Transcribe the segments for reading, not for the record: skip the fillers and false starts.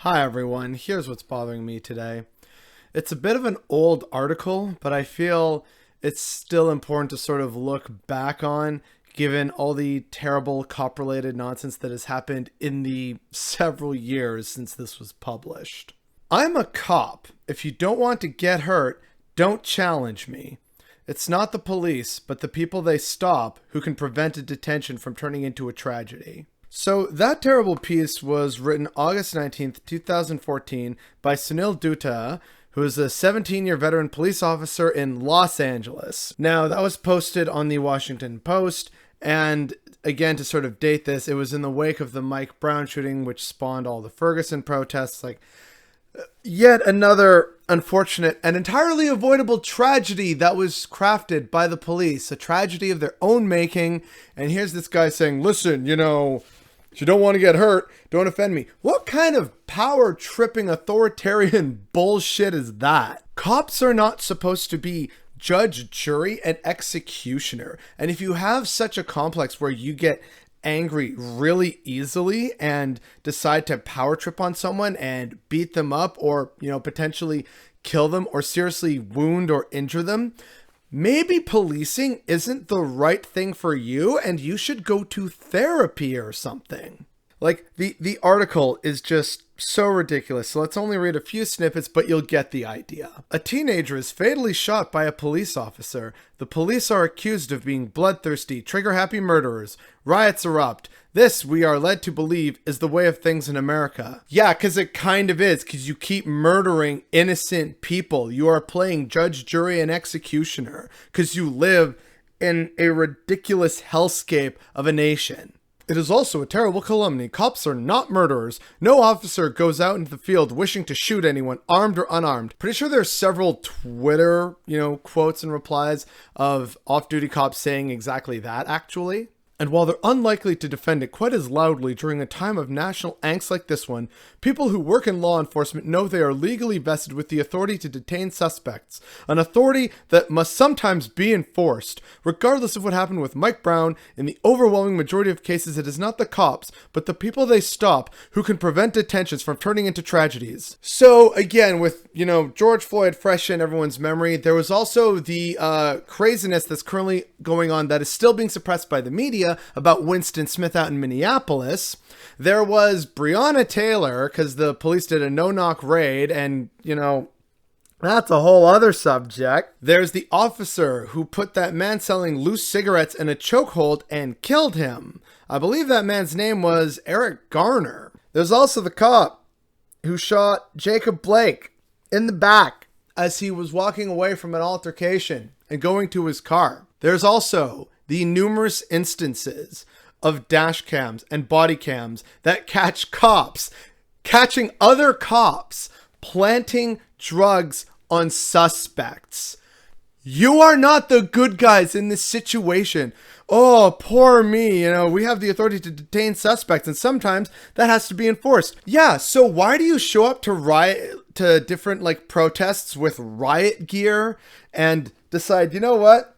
Hi everyone, here's what's bothering me today. It's a bit of an old article, but I feel it's still important to sort of look back on given all the terrible cop-related nonsense that has happened in the several years since this was published. I'm a cop. If you don't want to get hurt, don't challenge me. It's not the police, but the people they stop who can prevent a detention from turning into a tragedy. So that terrible piece was written August 19th, 2014 by Sunil Dutta, who is a 17-year veteran police officer in Los Angeles. Now, that was posted on the Washington Post, and again, to sort of date this, it was in the wake of the Mike Brown shooting, which spawned all the Ferguson protests. Yet another unfortunate and entirely avoidable tragedy that was crafted by the police, a tragedy of their own making. And here's this guy saying, listen, if you don't want to get hurt, don't offend me. What kind of power-tripping authoritarian bullshit is that? Cops are not supposed to be judge, jury, and executioner. And if you have such a complex where you get angry really easily and decide to power trip on someone and beat them up or, potentially kill them or seriously wound or injure them, maybe policing isn't the right thing for you and you should go to therapy or something. The article is just so ridiculous. So let's only read a few snippets, but you'll get the idea. A teenager is fatally shot by a police officer. The police are accused of being bloodthirsty, trigger-happy murderers. Riots erupt. This, we are led to believe, is the way of things in America. Yeah, because it kind of is, because you keep murdering innocent people. You are playing judge, jury, and executioner, because you live in a ridiculous hellscape of a nation. It is also a terrible calumny. Cops are not murderers. No officer goes out into the field wishing to shoot anyone, armed or unarmed. Pretty sure there's several Twitter, quotes and replies of off-duty cops saying exactly that, actually. And while they're unlikely to defend it quite as loudly during a time of national angst like this one, people who work in law enforcement know they are legally vested with the authority to detain suspects, an authority that must sometimes be enforced. Regardless of what happened with Mike Brown, in the overwhelming majority of cases it is not the cops, but the people they stop who can prevent detentions from turning into tragedies. So again, with, George Floyd fresh in everyone's memory, there was also the craziness that's currently going on that is still being suppressed by the media about Winston Smith out in Minneapolis. There was Breonna Taylor, because the police did a no-knock raid, and, that's a whole other subject. There's the officer who put that man selling loose cigarettes in a chokehold and killed him. I believe that man's name was Eric Garner. There's also the cop who shot Jacob Blake in the back as he was walking away from an altercation and going to his car. There's also the numerous instances of dash cams and body cams that catch cops catching other cops planting drugs on suspects. You are not the good guys in this situation. Oh, poor me. We have the authority to detain suspects, and sometimes that has to be enforced. Yeah, so why do you show up to different protests with riot gear and decide, you know what?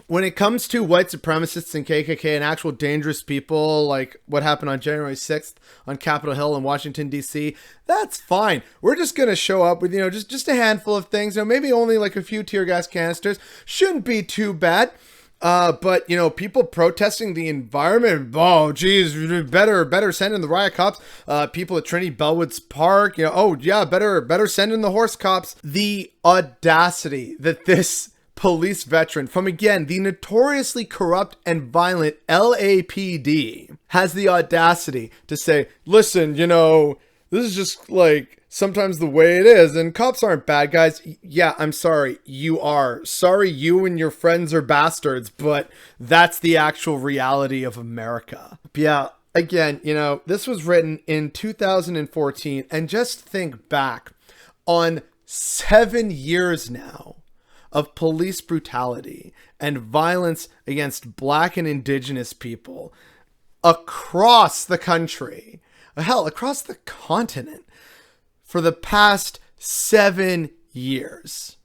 When it comes to white supremacists and KKK and actual dangerous people, like what happened on January 6th on Capitol Hill in Washington, D.C., that's fine. We're just going to show up with, just a handful of things. Maybe only a few tear gas canisters. Shouldn't be too bad. But, people protesting the environment, oh, geez, better send in the riot cops. People at Trinity Bellwoods Park, better send in the horse cops. The audacity that this police veteran from, again, the notoriously corrupt and violent LAPD has the audacity to say, listen, this is just sometimes the way it is, and cops aren't bad guys. Yeah, I'm sorry, you are. Sorry, you and your friends are bastards, but that's the actual reality of America. Yeah, again, this was written in 2014, and just think back on 7 years now of police brutality and violence against Black and Indigenous people across the country, hell, across the continent, for the past 7 years.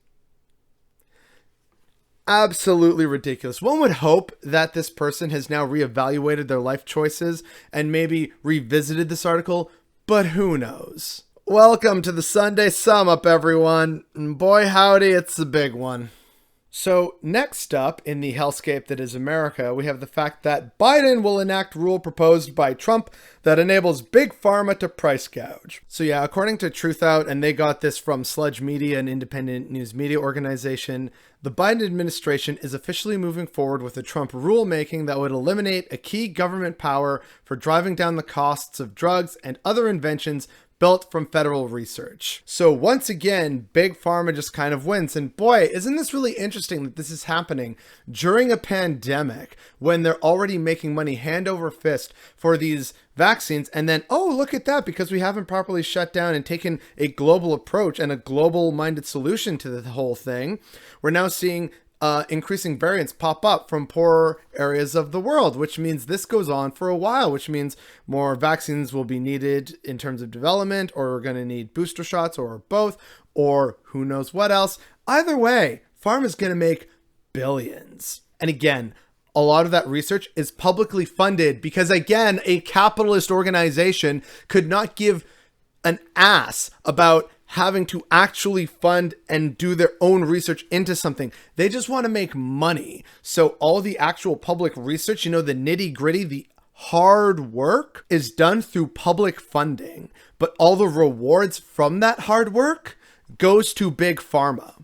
Absolutely ridiculous. One would hope that this person has now reevaluated their life choices and maybe revisited this article, but who knows? Welcome to the Sunday Sum Up, everyone. And boy, howdy, it's a big one. So next up in the hellscape that is America, we have the fact that Biden will enact rule proposed by Trump that enables big pharma to price gouge. So yeah, according to Truthout, and they got this from Sludge Media, an independent news media organization, the Biden administration is officially moving forward with a Trump rulemaking that would eliminate a key government power for driving down the costs of drugs and other inventions built from federal research. So once again, Big Pharma just kind of wins. And boy, isn't this really interesting that this is happening during a pandemic when they're already making money hand over fist for these vaccines. And then, oh, look at that, because we haven't properly shut down and taken a global approach and a global minded solution to the whole thing, we're now seeing increasing variants pop up from poorer areas of the world, which means this goes on for a while, which means more vaccines will be needed in terms of development, or we're going to need booster shots, or both, or who knows what else. Either way, pharma is going to make billions. And again, a lot of that research is publicly funded because, again, a capitalist organization could not give an ass about having to actually fund and do their own research into something. They just want to make money. So all the actual public research, the nitty gritty, the hard work is done through public funding, but all the rewards from that hard work goes to big pharma.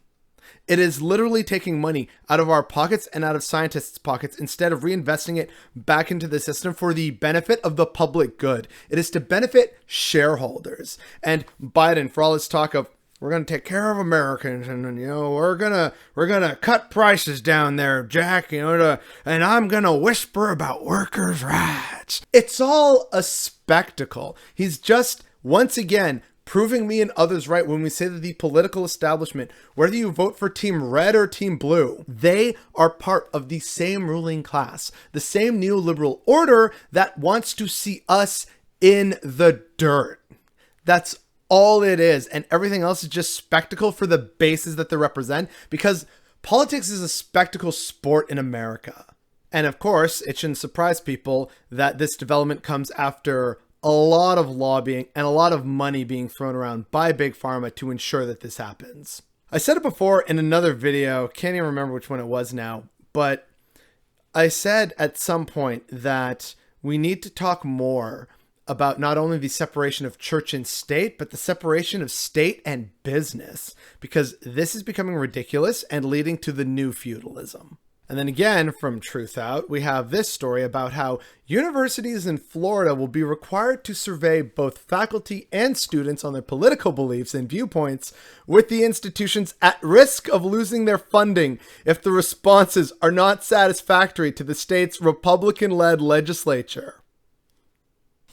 It is literally taking money out of our pockets and out of scientists' pockets instead of reinvesting it back into the system for the benefit of the public good. It is to benefit shareholders. And Biden, for all his talk of, we're going to take care of Americans, and we're gonna cut prices down there, Jack, and I'm going to whisper about workers' rights. It's all a spectacle. He's just, once again, proving me and others right when we say that the political establishment, whether you vote for Team Red or Team Blue, they are part of the same ruling class, the same neoliberal order that wants to see us in the dirt. That's all it is. And everything else is just spectacle for the bases that they represent, because politics is a spectacle sport in America. And of course, it shouldn't surprise people that this development comes after a lot of lobbying and a lot of money being thrown around by Big Pharma to ensure that this happens. I said it before in another video, can't even remember which one it was now, but I said at some point that we need to talk more about not only the separation of church and state, but the separation of state and business, because this is becoming ridiculous and leading to the new feudalism. And then again, from Truthout, we have this story about how universities in Florida will be required to survey both faculty and students on their political beliefs and viewpoints, with the institutions at risk of losing their funding if the responses are not satisfactory to the state's Republican-led legislature.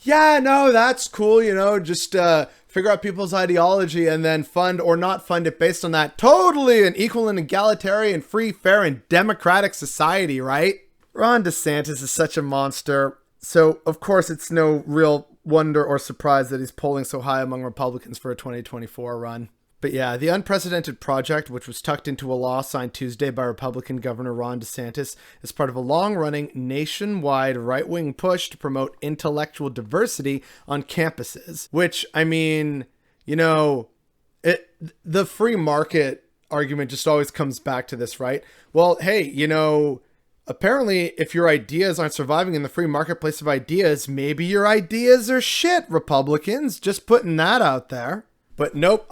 Yeah, no, that's cool, just figure out people's ideology and then fund or not fund it based on that. Totally an equal and egalitarian, free, fair, and democratic society, right? Ron DeSantis is such a monster. So, of course, it's no real wonder or surprise that he's polling so high among Republicans for a 2024 run. But yeah, the unprecedented project, which was tucked into a law signed Tuesday by Republican Governor Ron DeSantis, is part of a long-running nationwide right-wing push to promote intellectual diversity on campuses. Which, the free market argument just always comes back to this, right? Well, hey, apparently if your ideas aren't surviving in the free marketplace of ideas, maybe your ideas are shit, Republicans. Just putting that out there. But nope,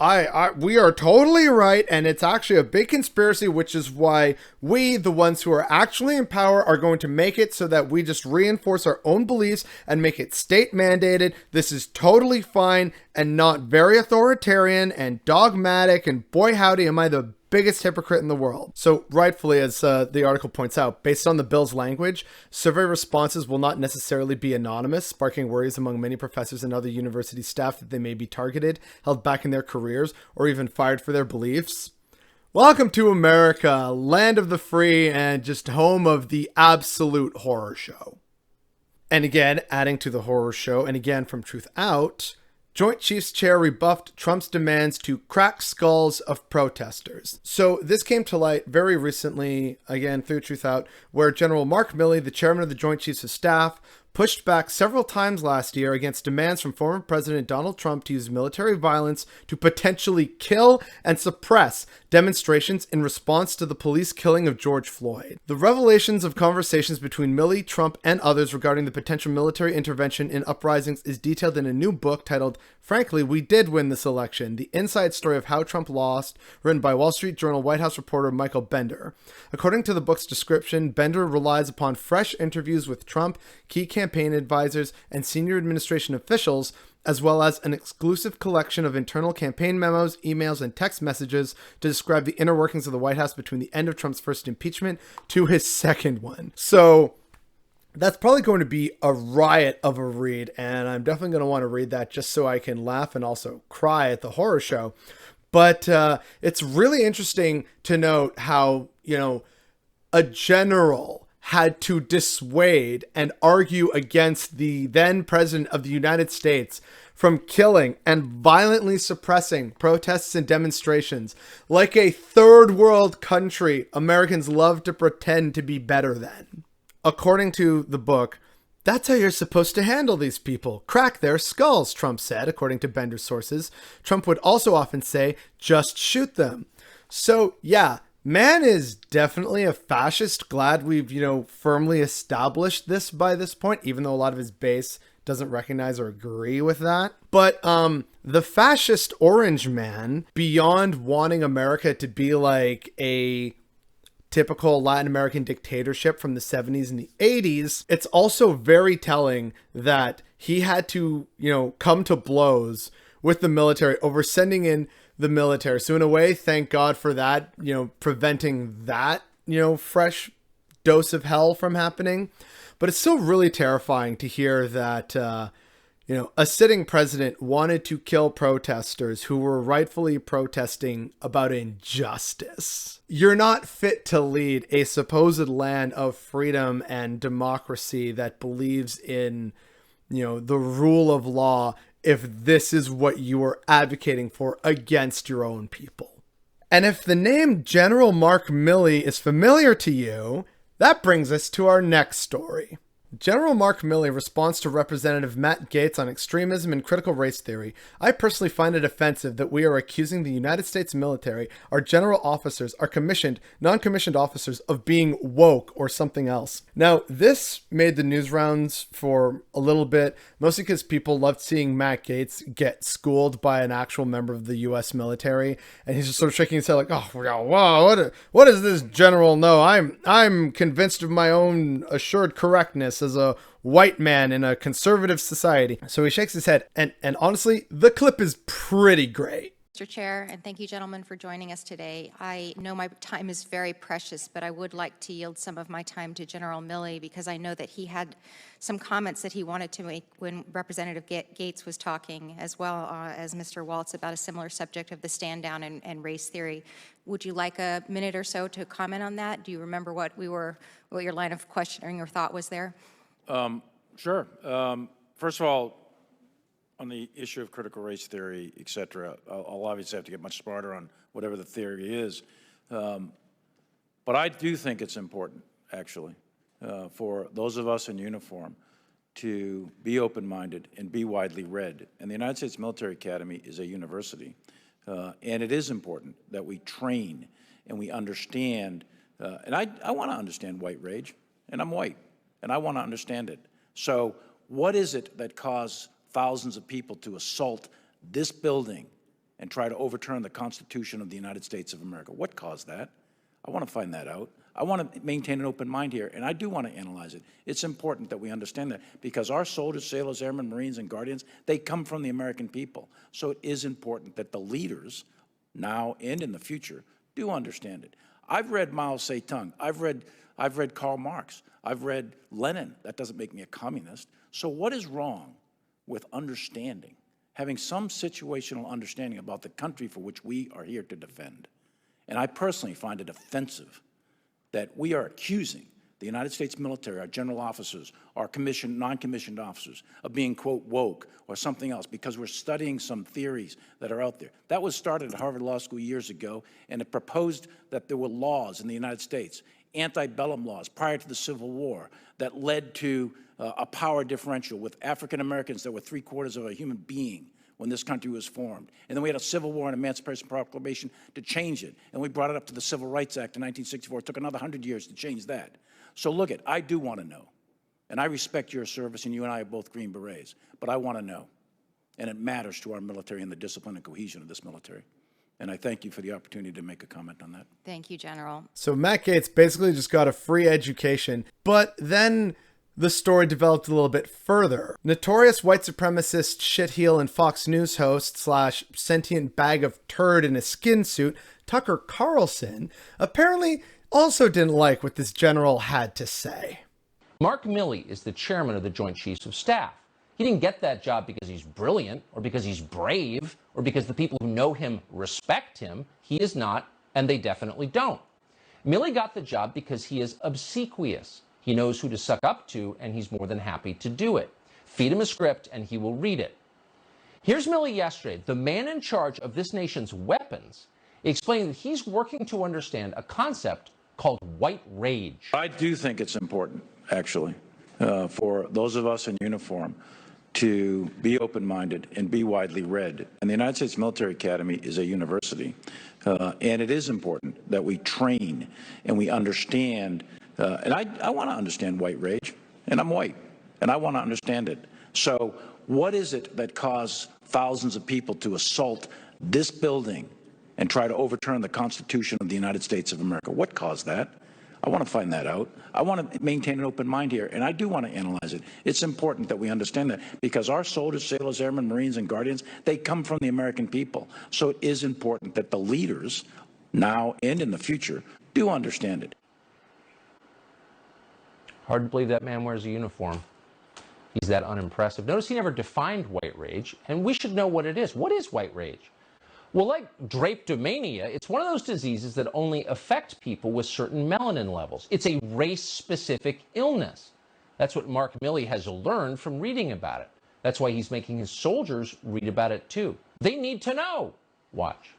we are totally right, and it's actually a big conspiracy, which is why we, the ones who are actually in power, are going to make it so that we just reinforce our own beliefs and make it state mandated. This is totally fine and not very authoritarian and dogmatic, and boy howdy am I the biggest hypocrite in the world. So rightfully, as the article points out, based on the bill's language, survey responses will not necessarily be anonymous, sparking worries among many professors and other university staff that they may be targeted, held back in their careers, or even fired for their beliefs. Welcome to America, land of the free and just home of the absolute horror show. And again, adding to the horror show, and again from Truth Out, Joint Chiefs Chair rebuffed Trump's demands to crack skulls of protesters. So this came to light very recently, again through Truth Out, where General Mark Milley, the chairman of the Joint Chiefs of Staff, pushed back several times last year against demands from former President Donald Trump to use military violence to potentially kill and suppress demonstrations in response to the police killing of George Floyd. The revelations of conversations between Milley, Trump, and others regarding the potential military intervention in uprisings is detailed in a new book titled "Frankly, We Did Win This Election: The Inside Story of How Trump Lost," written by Wall Street Journal White House reporter Michael Bender. According to the book's description, Bender relies upon fresh interviews with Trump, key campaign advisors, and senior administration officials, as well as an exclusive collection of internal campaign memos, emails, and text messages to describe the inner workings of the White House between the end of Trump's first impeachment to his second one. So that's probably going to be a riot of a read, and I'm definitely going to want to read that just so I can laugh and also cry at the horror show. But it's really interesting to note how, a general had to dissuade and argue against the then president of the United States from killing and violently suppressing protests and demonstrations. Like a third world country, Americans love to pretend to be better than. According to the book, that's how you're supposed to handle these people. Crack their skulls, Trump said, according to Bender's sources. Trump would also often say, just shoot them. So, yeah, man is definitely a fascist. Glad we've, firmly established this by this point, even though a lot of his base doesn't recognize or agree with that. But the fascist orange man, beyond wanting America to be like a typical Latin American dictatorship from the 70s and the 80s, it's also very telling that he had to, come to blows with the military over sending in the military. So in a way, thank God for that, preventing that, fresh dose of hell from happening. But it's still really terrifying to hear that, a sitting president wanted to kill protesters who were rightfully protesting about injustice. You're not fit to lead a supposed land of freedom and democracy that believes in, the rule of law if this is what you are advocating for against your own people. And if the name General Mark Milley is familiar to you, that brings us to our next story. General Mark Milley responds to Representative Matt Gaetz on extremism and critical race theory. I personally find it offensive that we are accusing the United States military, our general officers, our commissioned, non-commissioned officers of being woke or something else. Now, this made the news rounds for a little bit, mostly because people loved seeing Matt Gaetz get schooled by an actual member of the U.S. military, and he's just sort of shaking his head like, oh, wow, what does this general know? I'm convinced of my own assured correctness as a white man in a conservative society. So he shakes his head, and honestly, the clip is pretty great. Mr. Chair, and thank you, gentlemen, for joining us today. I know my time is very precious, but I would like to yield some of my time to General Milley because I know that he had some comments that he wanted to make when Representative Gaetz was talking, as well as Mr. Waltz, about a similar subject of the stand down and race theory. Would you like a minute or so to comment on that? Do you remember what your line of questioning or thought was there? Sure. First of all, on the issue of critical race theory, et cetera, I'll obviously have to get much smarter on whatever the theory is. But I do think it's important, actually, for those of us in uniform to be open-minded and be widely read. And the United States Military Academy is a university. And it is important that we train and we understand. And I want to understand white rage, and I'm white, and I want to understand it. So what is it that caused thousands of people to assault this building and try to overturn the Constitution of the United States of America? What caused that? I want to find that out. I want to maintain an open mind here, and I do want to analyze it. It's important that we understand that because our soldiers, sailors, airmen, Marines, and Guardians, they come from the American people. So it is important that the leaders, now and in the future, do understand it. I've read Mao Zedong. I've read Karl Marx. I've read Lenin. That doesn't make me a communist. So what is wrong with understanding, having some situational understanding about the country for which we are here to defend? And I personally find it offensive that we are accusing the United States military, our general officers, our commissioned, non-commissioned officers, of being, quote, woke or something else because we're studying some theories that are out there. That was started at Harvard Law School years ago, and it proposed that there were laws in the United States antebellum laws prior to the Civil War that led to a power differential with African Americans that were 3/4 of a human being when this country was formed. And then we had a Civil War and Emancipation Proclamation to change it. And we brought it up to the Civil Rights Act in 1964. It took another 100 years to change that. So look I do want to know. And I respect your service, and you and I are both Green Berets. But I want to know. And it matters to our military and the discipline and cohesion of this military. And I thank you for the opportunity to make a comment on that. Thank you, General. So Matt Gaetz basically just got a free education, but then the story developed a little bit further. Notorious white supremacist shitheel and Fox News host / sentient bag of turd in a skin suit, Tucker Carlson, apparently also didn't like what this general had to say. Mark Milley is the chairman of the Joint Chiefs of Staff. He didn't get that job because he's brilliant or because he's brave or because the people who know him respect him. He is not, and they definitely don't. Milley got the job because he is obsequious. He knows who to suck up to, and he's more than happy to do it. Feed him a script, and he will read it. Here's Milley yesterday, the man in charge of this nation's weapons, explaining that he's working to understand a concept called white rage. I do think it's important, actually, for those of us in uniform to be open-minded and be widely read. And the United States Military Academy is a university, and it is important that we train and we understand. And I want to understand white rage, and I'm white, and I want to understand it. So what is it that caused thousands of people to assault this building and try to overturn the Constitution of the United States of America? What caused that? I want to find that out. I want to maintain an open mind here, and I do want to analyze it. It's important that we understand that because our soldiers, sailors, airmen, Marines, and Guardians, they come from the American people. So it is important that the leaders, now and in the future, do understand it. Hard to believe that man wears a uniform. He's that unimpressive. Notice he never defined white rage, and we should know what it is. What is white rage? Well, like drapetomania, it's one of those diseases that only affect people with certain melanin levels. It's a race-specific illness. That's what Mark Milley has learned from reading about it. That's why he's making his soldiers read about it too. They need to know. Watch.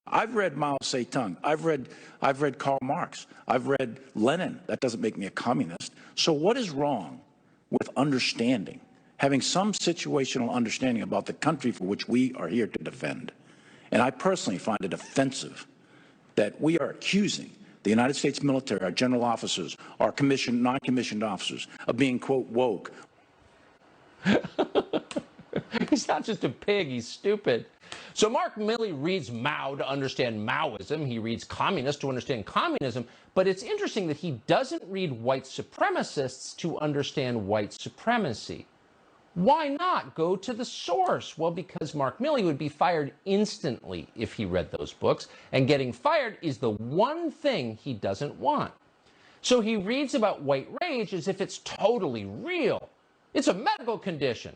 I've read Mao Zedong. I've read Karl Marx. I've read Lenin. That doesn't make me a communist. So what is wrong with understanding, having some situational understanding about the country for which we are here to defend? And I personally find it offensive that we are accusing the United States military, our general officers, our commissioned, non-commissioned officers, of being, quote, woke. He's not just a pig, he's stupid. So Mark Milley reads Mao to understand Maoism. He reads communist to understand communism. But it's interesting that he doesn't read white supremacists to understand white supremacy. Why not go to the source? Well, because Mark Milley would be fired instantly if he read those books. And getting fired is the one thing he doesn't want. So he reads about white rage as if it's totally real. It's a medical condition.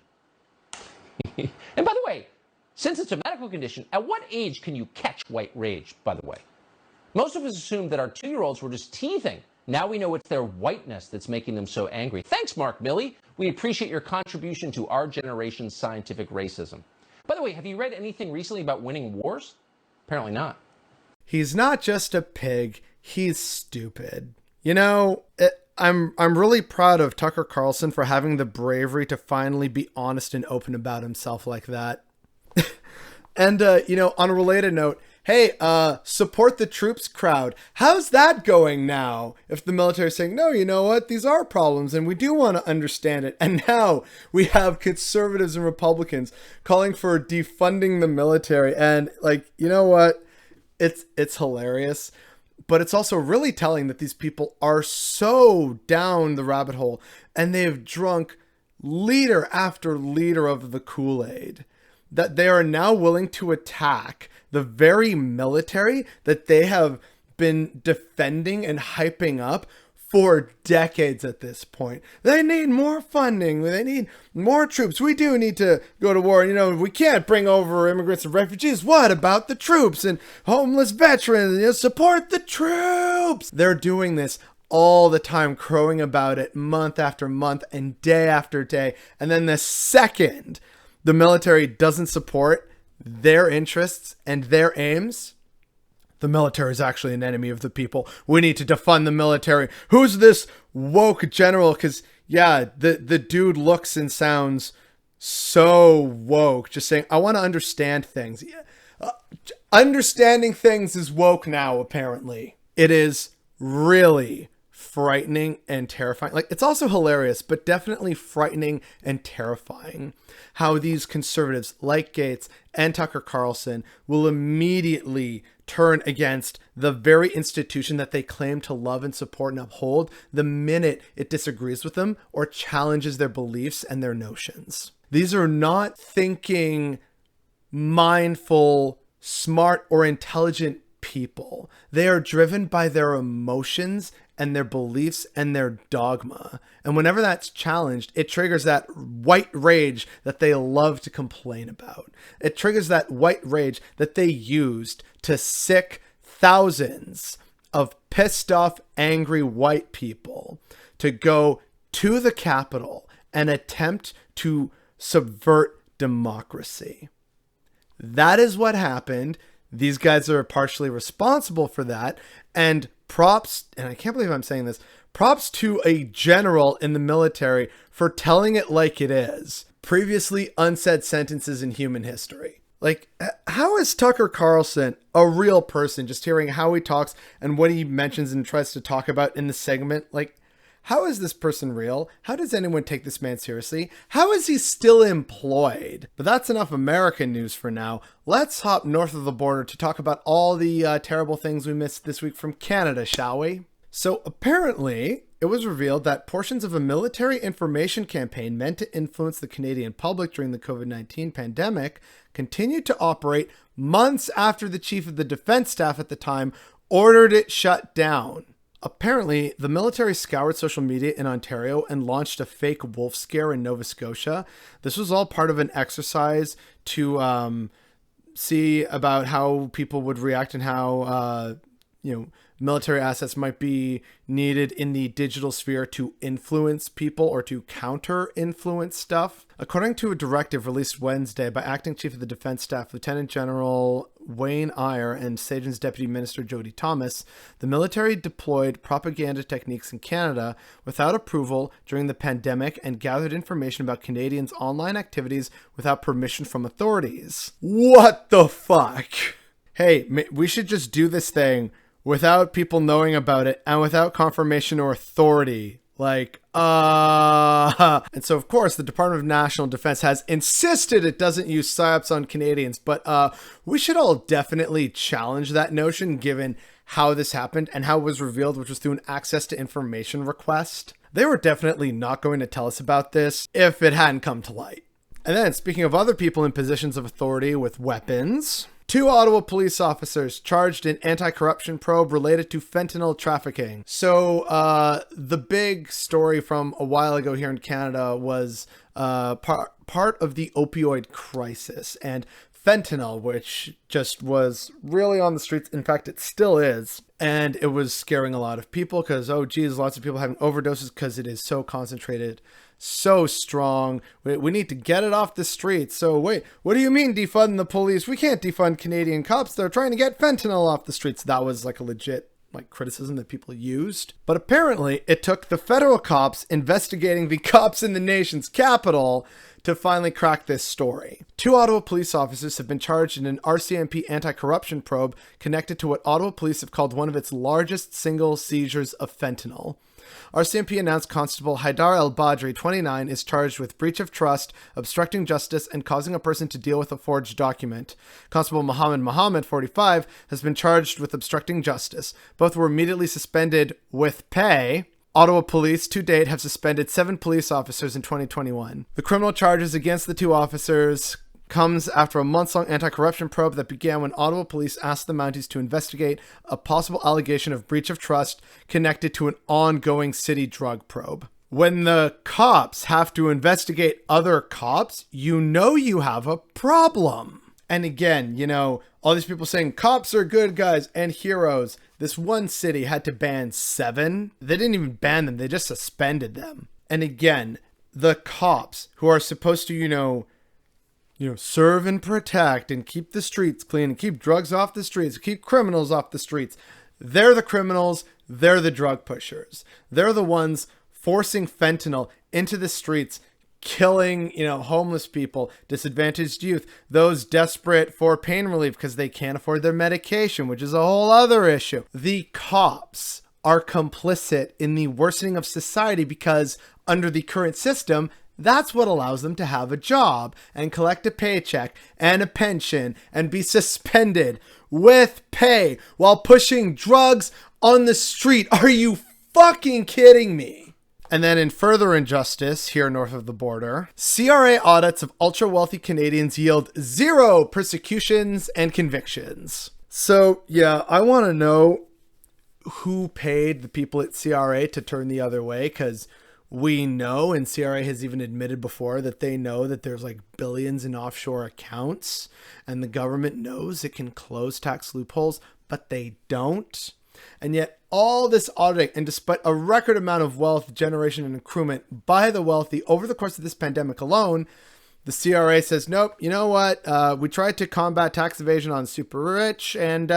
And by the way, since it's a medical condition, at what age can you catch white rage, by the way? Most of us assumed that our 2-year-olds were just teething. Now we know it's their whiteness that's making them so angry. Thanks, Mark Milley. We appreciate your contribution to our generation's scientific racism. By the way, have you read anything recently about winning wars? Apparently not. He's not just a pig, he's stupid. You know, I'm really proud of Tucker Carlson for having the bravery to finally be honest and open about himself like that. And, you know, on a related note, hey, support the troops crowd. How's that going now? If the military is saying, no, you know what? These are problems and we do want to understand it. And now we have conservatives and Republicans calling for defunding the military. And like, you know what? It's hilarious. But it's also really telling that these people are so down the rabbit hole and they have drunk liter after liter of the Kool-Aid that they are now willing to attack the very military that they have been defending and hyping up for decades at this point. They need more funding. They need more troops. We do need to go to war. You know, we can't bring over immigrants and refugees. What about the troops and homeless veterans? You know, support the troops. They're doing this all the time, crowing about it month after month and day after day. And then the second the military doesn't support their interests and their aims, The military is actually an enemy of the people. We need to defund the military. Who's this woke general? Because, yeah, the dude looks and sounds so woke. Just saying, I want to understand things. Understanding things is woke now, apparently. It is really frightening and terrifying. Like, it's also hilarious, but definitely frightening and terrifying how these conservatives like Gaetz and Tucker Carlson will immediately turn against the very institution that they claim to love and support and uphold the minute it disagrees with them or challenges their beliefs and their notions. These are not thinking, mindful, smart, or intelligent people. They are driven by their emotions and their beliefs and their dogma. And whenever that's challenged, it triggers that white rage that they love to complain about. It triggers that white rage that they used to sick thousands of pissed off, angry white people to go to the Capitol and attempt to subvert democracy. That is what happened. These guys are partially responsible for that. And props, and I can't believe I'm saying this, props to a general in the military for telling it like it is. Previously unsaid sentences in human history. Like, how is Tucker Carlson a real person? Just hearing how he talks and what he mentions and tries to talk about in the segment. Like, how is this person real? How does anyone take this man seriously? How is he still employed? But that's enough American news for now. Let's hop north of the border to talk about all the terrible things we missed this week from Canada, shall we? So apparently, it was revealed that portions of a military information campaign meant to influence the Canadian public during the COVID-19 pandemic continued to operate months after the chief of the defense staff at the time ordered it shut down. Apparently, the military scoured social media in Ontario and launched a fake wolf scare in Nova Scotia. This was all part of an exercise to see about how people would react and how, military assets might be needed in the digital sphere to influence people or to counter-influence stuff. According to a directive released Wednesday by Acting Chief of the Defense Staff, Lieutenant General Wayne Eyre, and Sagen's Deputy Minister Jody Thomas, the military deployed propaganda techniques in Canada without approval during the pandemic and gathered information about Canadians' online activities without permission from authorities. What the fuck? Hey, we should just do this thing without people knowing about it and without confirmation or authority. And so, of course, the Department of National Defense has insisted it doesn't use PSYOPs on Canadians, but we should all definitely challenge that notion given how this happened and how it was revealed, which was through an access to information request. They were definitely not going to tell us about this if it hadn't come to light. And then, speaking of other people in positions of authority with weapons, 2 Ottawa police officers charged in anti-corruption probe related to fentanyl trafficking. So the big story from a while ago here in Canada was part of the opioid crisis and fentanyl, which just was really on the streets. In fact, it still is. And it was scaring a lot of people because, oh geez, lots of people having overdoses because it is so concentrated, so strong. We need to get it off the streets. So wait, what do you mean defund the police? We can't defund Canadian cops. They're trying to get fentanyl off the streets. That was like a legit criticism that people used. But apparently it took the federal cops investigating the cops in the nation's capital to finally crack this story. 2 Ottawa police officers have been charged in an RCMP anti-corruption probe connected to what Ottawa police have called one of its largest single seizures of fentanyl. RCMP announced Constable Haidar El-Badri, 29, is charged with breach of trust, obstructing justice, and causing a person to deal with a forged document. Constable Mohammed, 45, has been charged with obstructing justice. Both were immediately suspended with pay. Ottawa police to date have suspended 7 police officers in 2021. The criminal charges against the 2 officers comes after a months-long anti-corruption probe that began when Ottawa police asked the Mounties to investigate a possible allegation of breach of trust connected to an ongoing city drug probe. When the cops have to investigate other cops, you know you have a problem. And again, all these people saying cops are good guys and heroes. This one city had to ban 7. They didn't even ban them. They just suspended them. And again, the cops who are supposed to, serve and protect and keep the streets clean and keep drugs off the streets, keep criminals off the streets. They're the criminals. They're the drug pushers. They're the ones forcing fentanyl into the streets, killing, homeless people, disadvantaged youth, those desperate for pain relief because they can't afford their medication, which is a whole other issue. The cops are complicit in the worsening of society because under the current system, that's what allows them to have a job and collect a paycheck and a pension and be suspended with pay while pushing drugs on the street. Are you fucking kidding me? And then in further injustice here north of the border, CRA audits of ultra-wealthy Canadians yield 0 persecutions and convictions. So yeah, I want to know who paid the people at CRA to turn the other way, because we know, and CRA has even admitted before, that they know that there's like billions in offshore accounts, and the government knows it can close tax loopholes, but they don't. And yet all this auditing, and despite a record amount of wealth generation and accruement by the wealthy over the course of this pandemic alone, the CRA says, nope, you know what? We tried to combat tax evasion on super rich, and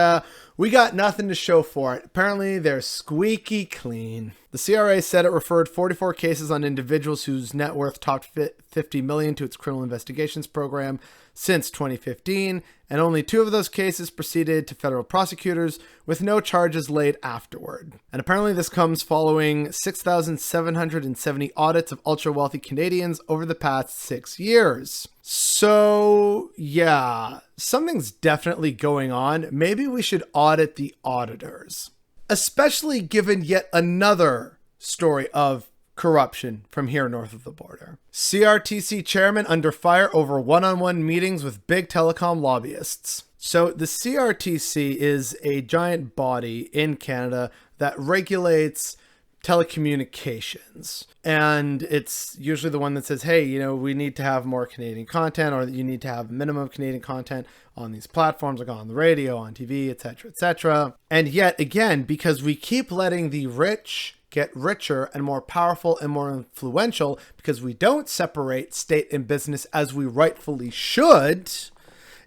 we got nothing to show for it. Apparently, they're squeaky clean. The CRA said it referred 44 cases on individuals whose net worth topped $50 million to its criminal investigations program since 2015, and only 2 of those cases proceeded to federal prosecutors with no charges laid afterward. And apparently this comes following 6,770 audits of ultra-wealthy Canadians over the past 6 years. So yeah, something's definitely going on. Maybe we should audit the auditors, especially given yet another story of corruption from here north of the border. CRTC chairman under fire over one-on-one meetings with big telecom lobbyists. So the CRTC is a giant body in Canada that regulates telecommunications. And it's usually the one that says, hey, we need to have more Canadian content, or you need to have minimum Canadian content on these platforms, like on the radio, on TV, etc., etc. And yet again, because we keep letting the rich get richer and more powerful and more influential, because we don't separate state and business as we rightfully should,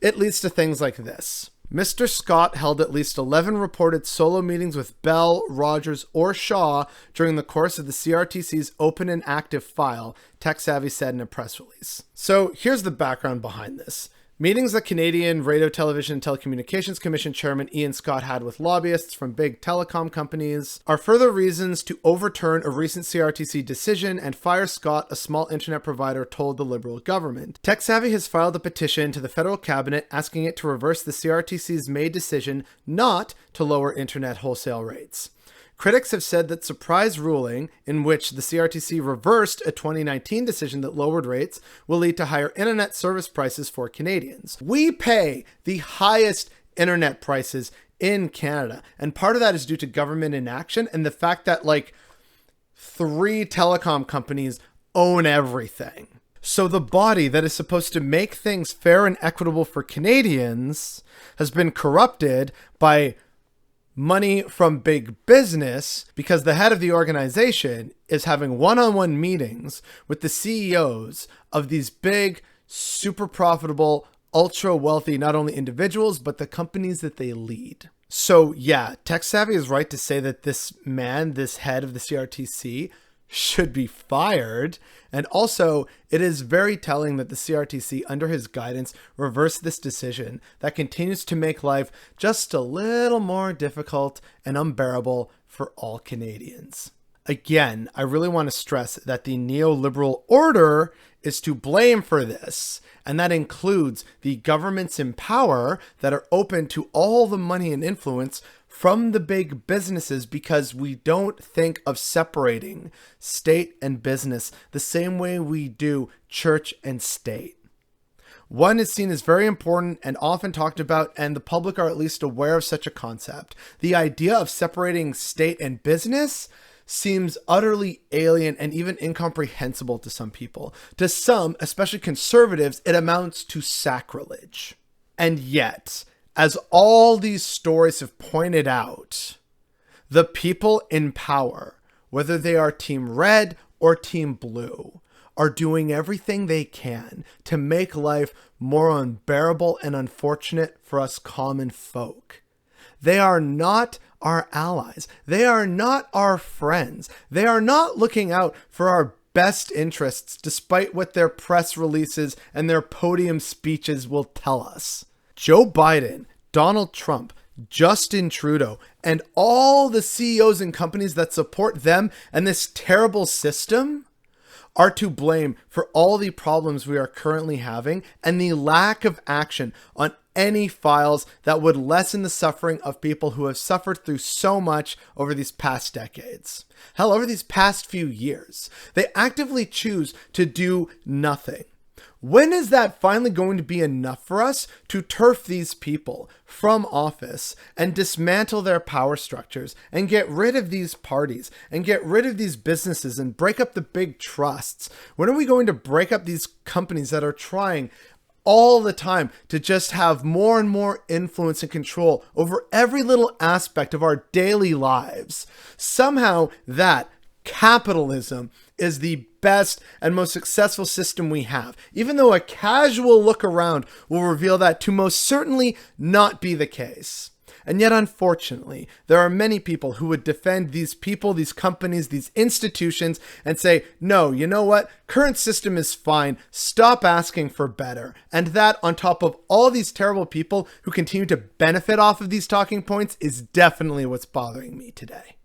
it leads to things like this. Mr. Scott held at least 11 reported solo meetings with Bell, Rogers, or Shaw during the course of the CRTC's open and active file, TechSavvy said in a press release. So here's the background behind this. Meetings that Canadian Radio, Television and Telecommunications Commission Chairman Ian Scott had with lobbyists from big telecom companies are further reasons to overturn a recent CRTC decision and fire Scott, a small internet provider told the Liberal government. TechSavvy has filed a petition to the federal cabinet asking it to reverse the CRTC's made decision not to lower internet wholesale rates. Critics have said that surprise ruling, in which the CRTC reversed a 2019 decision that lowered rates, will lead to higher internet service prices for Canadians. We pay the highest internet prices in Canada, and part of that is due to government inaction and the fact that 3 telecom companies own everything. So the body that is supposed to make things fair and equitable for Canadians has been corrupted by money from big business, because the head of the organization is having one-on-one meetings with the CEOs of these big, super profitable, ultra wealthy, not only individuals, but the companies that they lead. So yeah, TechSavvy is right to say that this man, this head of the CRTC, should be fired. And also, it is very telling that the CRTC, under his guidance, reversed this decision that continues to make life just a little more difficult and unbearable for all Canadians. Again, I really want to stress that the neoliberal order is to blame for this, and that includes the governments in power that are open to all the money and influence from the big businesses, because we don't think of separating state and business the same way we do church and state. One is seen as very important and often talked about, and the public are at least aware of such a concept. The idea of separating state and business seems utterly alien and even incomprehensible to some people. To some, especially conservatives, it amounts to sacrilege. And yet, as all these stories have pointed out, the people in power, whether they are Team Red or Team Blue, are doing everything they can to make life more unbearable and unfortunate for us common folk. They are not our allies. They are not our friends. They are not looking out for our best interests, despite what their press releases and their podium speeches will tell us. Joe Biden, Donald Trump, Justin Trudeau, and all the CEOs and companies that support them and this terrible system are to blame for all the problems we are currently having and the lack of action on any files that would lessen the suffering of people who have suffered through so much over these past decades. Hell, over these past few years. They actively choose to do nothing. When is that finally going to be enough for us to turf these people from office and dismantle their power structures and get rid of these parties and get rid of these businesses and break up the big trusts? When are we going to break up these companies that are trying all the time to just have more and more influence and control over every little aspect of our daily lives? Somehow that capitalism is the best and most successful system we have, even though a casual look around will reveal that to most certainly not be the case. And yet, unfortunately, there are many people who would defend these people, these companies, these institutions, and say, no, you know what? Current system is fine. Stop asking for better. And that, on top of all these terrible people who continue to benefit off of these talking points, is definitely what's bothering me today.